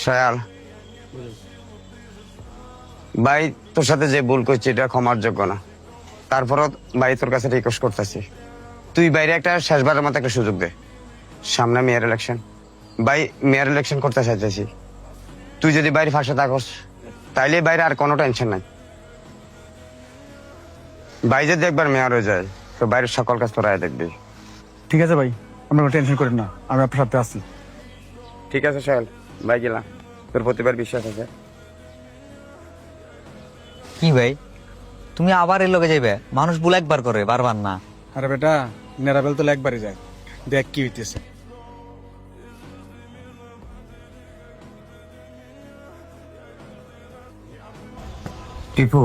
শায়াল ভাই, তোর সাথে যে ভুল করছি এটা ক্ষমার যোগ্য না। তারপরও ভাই তোর কাছে রিকোয়েস্ট করতেছি, তুই বাইরে একটা শেষবারের মতো একটা সুযোগ দে। সামনে মেয়র ইলেকশন, ভাই মেয়র ইলেকশন করতে চাইতেছি। তুই যদি বাইরে ফাঁসে থাকস তাইলে বাইরে আর কোনো টেনশন নাই। ভাই যদি একবার মেয়র হয়ে যায় তো বাইরের সকল কাজ তোরাই দেখবি। ঠিক আছে ভাই, আপনারা টেনশন করেন না, আমি আপনার সাথে আছি। ঠিক আছে শায়াল ভাই, গেলাম। তোর প্রতিবার বিশ্বাস আছে। কি ভাই, তুমি আবার এর লগে যাইবে? মানুষ ভুল একবার করে, বারবার না। আরে বেটা, নেরাবেল তো একবারই যায়, দেখ কি হইতেছে। টিপু,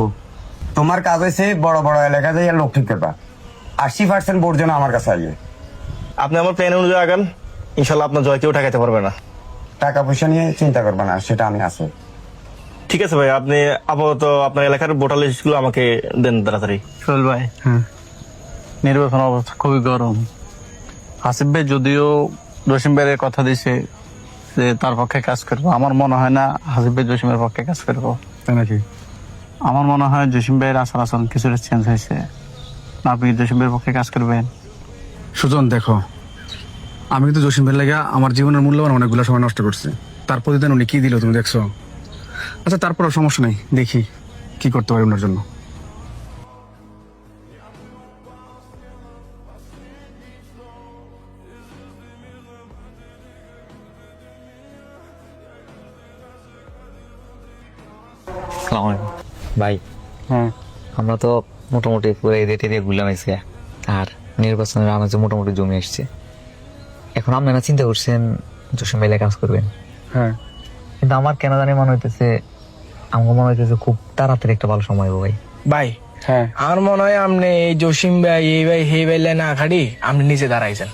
তোমার কাজ হয়েছে বড় বড় এলাকা দিয়ে লোক ঠিক করবা। 80% ভোট যেন আমার কাছে আসবে। আপনি আমার প্ল্যান অনুযায়ী আগান, ইনশাল্লাহ আপনার জয় কেউ ঠেকাইতে পারবে না। টাকা পয়সা নিয়ে চিন্তা করবা না, সেটা আমি আছি। ঠিক আছে ভাই, আপনি আপাতত আপনার এলাকার ভোটার লিস্ট গুলো আমাকে দেন তাড়াতাড়ি। সোহেল ভাই, নির্বাচন অবস্থা খুবই গরম। হাসিব ভাই যদিও জসিম ভাইয়ের কথা দিছে যে তার পক্ষে কাজ করবো, আমার মনে হয় না হাসিব ভাই জসিমের পক্ষে কাজ করবো। তাই নাকি? আমার মনে হয় জসিম ভাইয়ের আচার আচরণ কিছুটা চেঞ্জ হয়েছে। আপনি জসিম ভাইয়ের পক্ষে কাজ করবেন? সুজন দেখো, আমি কিন্তু জসিম ভাইয়ের লাগা আমার জীবনের মূল্যবান অনেকগুলো সময় নষ্ট করছি। তার প্রতিদিন উনি কি দিল তুমি দেখছো? আচ্ছা তারপরও সমস্যা নেই, দেখি কি করতে পারি ওনার জন্য। আসসালামু আলাইকুম ভাই। হ্যাঁ, আমরা তো মোটামুটি পুরো এরিয়া টেরিয়া ঘুরলাম এসে, আর নির্বাচনের আনাজে মোটামুটি জমে এসছে। এখন আপনারা চিন্তা করছেন জসিম ভাইলে কাজ করবেন, হ্যাঁ, কিন্তু আমার কেন জানি মনে হইতেছে, আমার মনে হইতেছে খুব তাড়াতাড়ি একটা ভালো সময় হবে ভাই। ভাই হ্যাঁ, আমার মনে হয় আপনি এই জসিম ভাই এই ভাই হে ভাইলে না খাড়ি আপনি নিচে দাঁড়াইছেন।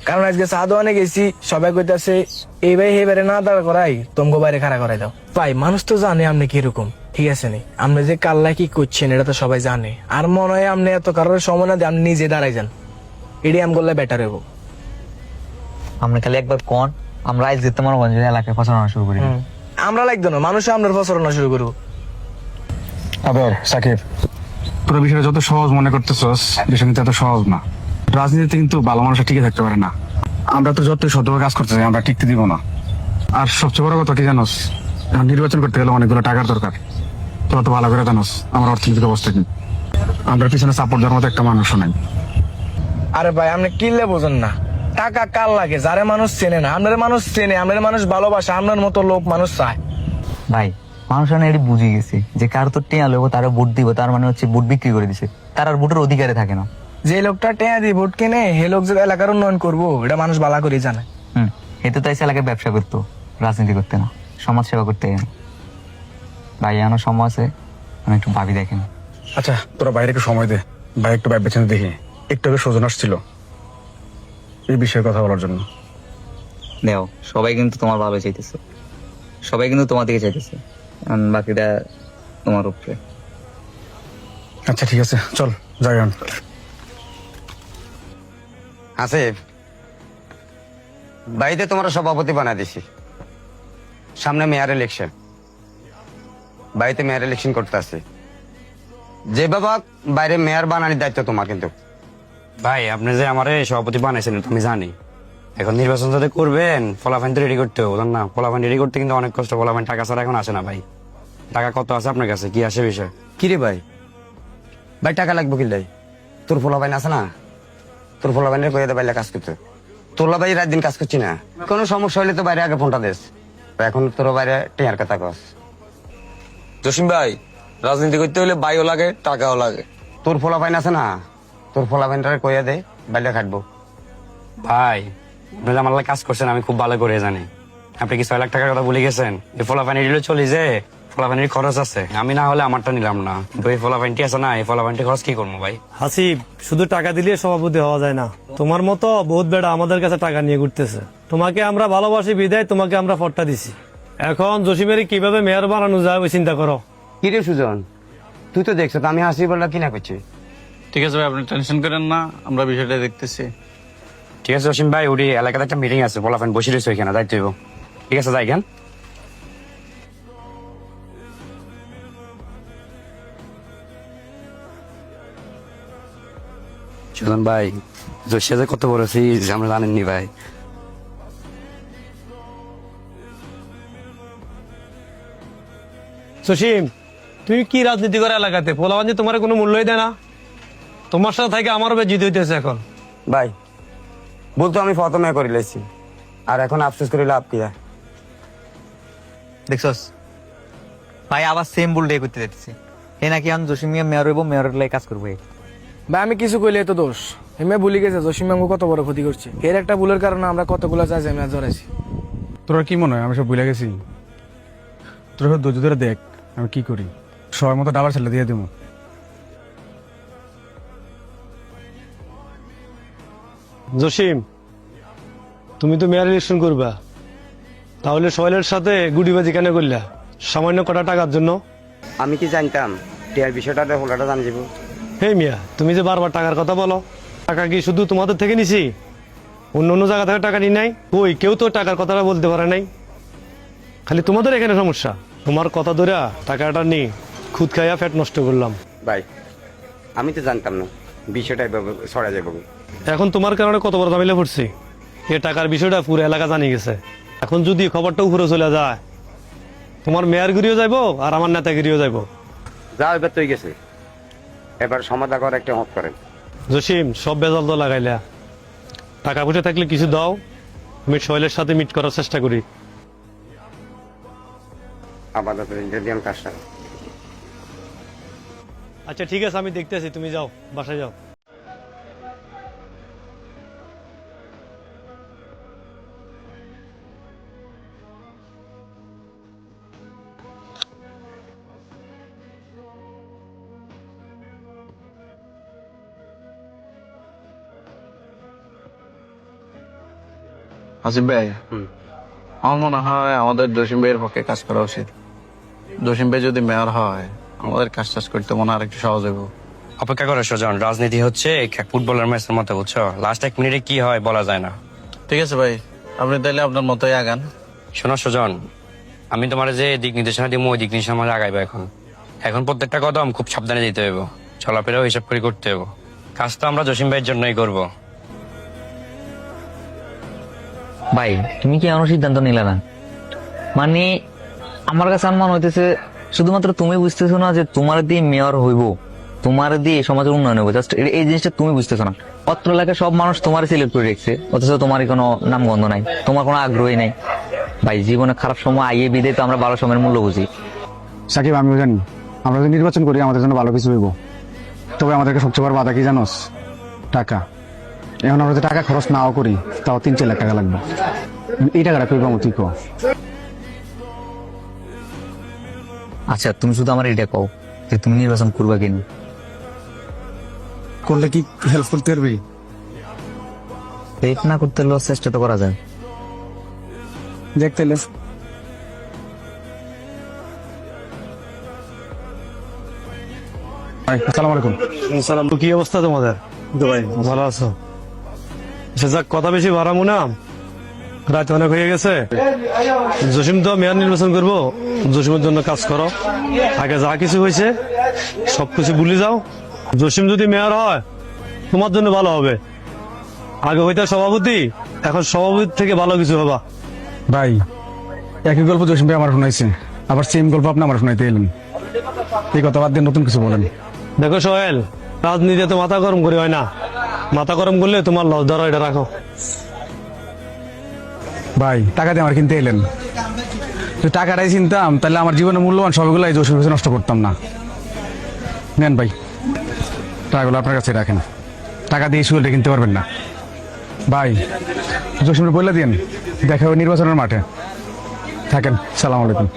কারণ আজকে সাদওয়ানে গেছি, সবাই কইতাছে এই ভাই হে বাইরে না দাঁড়া করাই তোমগো বাইরে খাড়া করাই দাও। ভাই মানুষ তো জানে আপনি কিরকম, ঠিক আছে নি? আপনি যে কাল্লা কি করছেন এটা তো সবাই জানে। আর মনে হয় আপনি এত কারোর সময় না দিয়ে আপনি নিজে দাঁড়াই যান, এটি আম করলে বেটার হবো। আমরা খালি একবার কোন আমরা আজ যেতে মনে করেন এলাকায় প্রচারণা শুরু করি। আমরা লাগতো না, মানুষ আপনার প্রচারণা শুরু করবো। আবার সাকিব, পুরো বিষয়টা যত সহজ মনে করতেছস, বিষয় কিন্তু এত সহজ না। রাজনীতিতে কিন্তু ভালো মানুষরা টিকে থাকতে পারে না। আমরা তো যতই সতর্ক কাজ করতে চাই, আমরা টিকতে দিব না। আর সবচেয়ে বড় কথা কি জানোস, এখন নির্বাচন করতে গেলে অনেকগুলো টাকার দরকার। তোরা তো ভালো করে জানোস আমার অর্থনৈতিক অবস্থা কি। আমরা পিছনে সাপোর্ট দেওয়ার মতো একটা মানুষও নাই। আরে ভাই আপনি কিনলে বোঝেন না, টাকা কার লাগে? যারে মানুষ চেনে না, আপনার মানুষ চেনে, আপনার মানুষ ভালোবাসে, আপনার মতো লোক মানুষ চায়। ভাই মানুষ এটি বুঝে গেছে যে কার তো টেয়া লোক তারা ভোট দিব, তার মানে হচ্ছে ভোট বিক্রি করে দিছে, তার আর ভোটের অধিকারে থাকে না। যে লোকটা টেয়া দিয়ে ভোট কিনে হে লোক যে এলাকার উন্নয়ন করবো এটা মানুষ ভালো করে জানে। এতে তাই এলাকায় ব্যবসা করতো, রাজনীতি করতে না, সমাজ সেবা করতে। ভাই এমন সমাজে আমি একটু ভাবি দেখেন। আচ্ছা তোরা বাইরে একটু সময় দে, ভাই একটু ভাই বেছে দেখি। একটু আগে সজন আসছিল এই বিষয়ে কথা বলার জন্য। দেও সবাই কিন্তু তোমার ভালো চাইতেছে, সবাই কিন্তু তোমার দিকে চাইতেছে, বাকিটা তোমার উপরে। আচ্ছা ঠিক আছে, চল যাই। আসিফ, বাড়িতে তোমার সভাপতি বানা দিছি। সামনে মেয়র ইলেকশন, বাড়িতে মেয়র ইলেকশন করতে আছে। যে বাবা বাইরে মেয়র বানানোর দায়িত্ব তোমার। কিন্তু ভাই আপনি যে আমার সভাপতি বানাইছেন তুমি জানি, এখন নির্বাচন যাতে করবেন ফলাফাইন তো রেডি করতে হবে না? ফলাফাইন রেডি করতে কিন্তু অনেক কষ্ট। ফলাফাইন টাকা ছাড়া এখন আসে না ভাই। টাকা কত আছে আপনার কাছে, কি আসে বিষয়? কিরে ভাই, ভাই টাকা লাগবো কি লাই? তোর ফলাফাইন আছে না? তোর ফলাফাইনের কইতে বাইরে কাজ করতে। তোলা ভাই রাত দিন কাজ করছি না, কোনো সমস্যা হলে তো বাইরে আগে ফোনটা দেস। এখন তোর বাইরে টেয়ার কথা কস। জসিম ভাই, রাজনীতি করতে হলে বাইও লাগে, টাকাও লাগে। তোর ফলাফাইন আছে না? তোর ফলাফাইনটা কইয়া দে, বাইরে খাটবো। ভাই আপনি যে আমার লাগে কাজ করছেন আমি খুব ভালো করে জানি। আপনি কি 6 লাখ টাকার কথা ভুলে গেছেন? এই ফলাফাইন এগুলো চলে যে ফলাফাইনের খরচ আছে, আমি না হলে আমারটা নিলাম না। কিন্তু এই ফলাফাইনটি আছে না, এই ফলাফাইনটি খরচ কি করবো ভাই? হাসিব, শুধু টাকা দিলে সভাপতি হওয়া যায় না। তোমার মতো বহুত বেড়া আমাদের কাছে টাকা নিয়ে ঘুরতেছে। তোমাকে আমরা ভালোবাসি বিদায় তোমাকে আমরা ফটটা দিছি। এখন জসিমের কিভাবে মেয়র বানানো যায় ওই চিন্তা করো। কিরে সুজন, তুই তো দেখছো তো আমি হাসি বললা কিনা করছি। ঠিক আছে ভাই, আপনি টেনশন করেন না, আমরা বিষয়টা দেখতেছি। ঠিক আছে জসিম ভাই, ওই এলাকাতে একটা মিটিং আছে, ফলাফাইন বসে রয়েছে ওইখানে, দায়িত্ব হইব। ঠিক আছে যাই কেন। সুজন ভাই জোশিয়া যে কত বড় আছি আমরা জানেননি ভাই। জসিম, তুই কি রাজনীতি করে এলাকাতে? পোলাবান যে তোমার কোনো মূল্যই দেয় না। তোমার সাথে থেকে আমারও জিত হইতেছে এখন। ভাই ভুল তো আমি প্রথমে করে লেছি, আর এখন আফসোস করে লাভ কি? দেখছস ভাই আবার সেম ভুলটাই করতে যাচ্ছে। এ নাকি আমি জসিম মিয়া মেয়র হইব, মেয়রের লাই কাজ করবো। ভাই আমি কিছু কইলে তো দোষ। হেমে ভুলে গেছে জসিম বাবু কত বড় ক্ষতি করছে। এর একটা ভুলের কারণে আমরা কতগুলো চাষি আমি জড়াইছি। তোরা কি মনে হয় আমি সব ভুলে গেছি? তোরা সব ধৈর্য ধরে দেখ আমি কি করি, সময় মতো ডাবার ছেলে দিয়ে দেবো। জসিম, তুমি তো মেয়র ইলেকশন করবা, তাহলে সোহেলের সাথে গুডিবাজি কেন করলা? সামান্য কটা টাকার জন্য? আমি কি জানতাম টিয়ার বিষয়টা হোলাটা জানি যাবো? হে মিয়া, তুমি যে বারবার টাকার কথা বলো, টাকা কি শুধু তোমাদের থেকে নিছি? অন্য অন্য জায়গা থেকে টাকা নিই নাই? ওই কেউ তো টাকার কথাটা বলতে পারে নাই। খালি তোমাদের এখানে সমস্যা। তোমার কথা ধরে টাকাটা নিয়ে খুদ খাইয়া ফ্যাট নষ্ট করলাম। ভাই আমি তো জানতাম না বিষয়টা এভাবে ছড়া যাবো। এখন তোমার কারণে কত বড় ঝামেলা পড়ছি। এ টাকার বিষয়টা পুরো এলাকা জানিয়ে গেছে। এখন যদি খবরটা উপরে চলে যায়, তোমার মেয়রগিরিও যাইবো আর আমার নেতাগিরিও যাইবো। যা এবার তো গেছে, এবার সমাধা করে একটা মত করেন। জসিম, সব বেজাল তো লাগাইলা। টাকা পয়সা থাকলে কিছু দাও, আমি সোহেলের সাথে মিট করার চেষ্টা করি। আপাতত ইন্টারভিউ কাজটা। আচ্ছা ঠিক আছে, আমি দেখতেছি, তুমি যাও, বাসায় যাও। হাসিব ভাই, আমার মনে হয় আমাদের জসিম ভাইয়ের পক্ষে কাজ করা উচিত। জসিম ভাই যদি মেয়র হয় আমাদের কাজ টাজ করতে মনে হয় একটু সহজ হবে। অপেক্ষা করে সুজন, রাজনীতি হচ্ছে ফুটবলের ম্যাচের মতো, বুঝছো? লাস্ট 1 মিনিটে কি হয় বলা যায় না। ঠিক আছে ভাই, আপনি তাইলে আপনার মতোই আগান। শোনো সুজন, আমি তোমার যে দিক নির্দেশনা দিব ওই দিক নির্দেশনা আমার আগাইবো। এখন প্রত্যেকটা কদম খুব সাবধানে দিতে হইব, চলাফেরাও হিসাব করে করতে হইব। কাজ তো আমরা জসিম ভাইয়ের জন্যই করবো। ভাই তুমি কি এমন সিদ্ধান্ত নিলে না? মানে আমার কাছে আমার মনে হইতেছে শুধুমাত্র তুমি বুঝতেছো না যে তোমার দিয়ে মেয়র হইব, তোমার দিয়ে সমাজের উন্নয়ন হইব। জাস্ট এই জিনিসটা তুমি বুঝতেছো না। অত্র এলাকায় সব মানুষ তোমার সিলেক্ট করে রেখেছে, অথচ তোমারই কোনো নামগন্ধ নাই, তোমার কোনো আগ্রহী নাই। ভাই জীবনে খারাপ সময় আইয়ে বিদে তো আমরা ভালো সময়ের মূল্য বুঝি। সাকিব, আমিও জানি আমরা যদি নির্বাচন করি আমাদের জন্য ভালো কিছু হইব, তবে আমাদেরকে সবচেয়ে বড় বাধা কি জানোস? টাকা। এখন আমরা যদি টাকা খরচ নাও করি তাও 3-4 লাখ টাকা লাগবে। এই টাকাটা কই পাবো তুই কো? আচ্ছা তুমি শুধু আমার এটা কও যে তুমি নির্বাচন করবা কিনা। করলে কি হেল্প করতে পারবি? হেল্প না করতে হলেও চেষ্টা তো করা যায়। দেখতে আসসালামু আলাইকুম। সালাম। কি অবস্থা তোমাদের? ভাই ভালো আছো? আচ্ছা যাক, কথা বেশি বাড়াবো না, রাত অনেক হয়ে গেছে। জসিম তো মেয়র নির্বাচন করবো, জসিমের জন্য কাজ করো। আগে যা কিছু হয়েছে সবকিছু ভুলে যাও। জসিম যদি মেয়র হয় তোমার জন্য ভালো হবে। আগে হইতে সভাপতি, এখন সভাপতি থেকে ভালো কিছু হবা। ভাই একই গল্প জসিম ভাই আমার শোনাইছে, আবার সেম গল্প আপনি আমার শোনাইতে এলেন। এই কথা বাদ দিয়ে নতুন কিছু বলেন। দেখো সোহেল, রাজনীতিতে তো মাথা গরম করে হয় না। মাথা গরম করলে তোমার লস ধরো, এটা রাখো। ভাই টাকা দিয়ে আমার কিনতে এলেন, যদি টাকাটাই চিনতাম তাহলে আমার জীবনের মূল্যবান সবগুলো এই জসিম নষ্ট করতাম না। নেন ভাই, টাকাগুলো আপনার কাছে রাখেন, টাকা দিয়ে শুরুটা কিনতে পারবেন না। ভাই জসিমকে বলে দিন দেখা হবে নির্বাচনের মাঠে। থাকেন, সালাম আলাইকুম।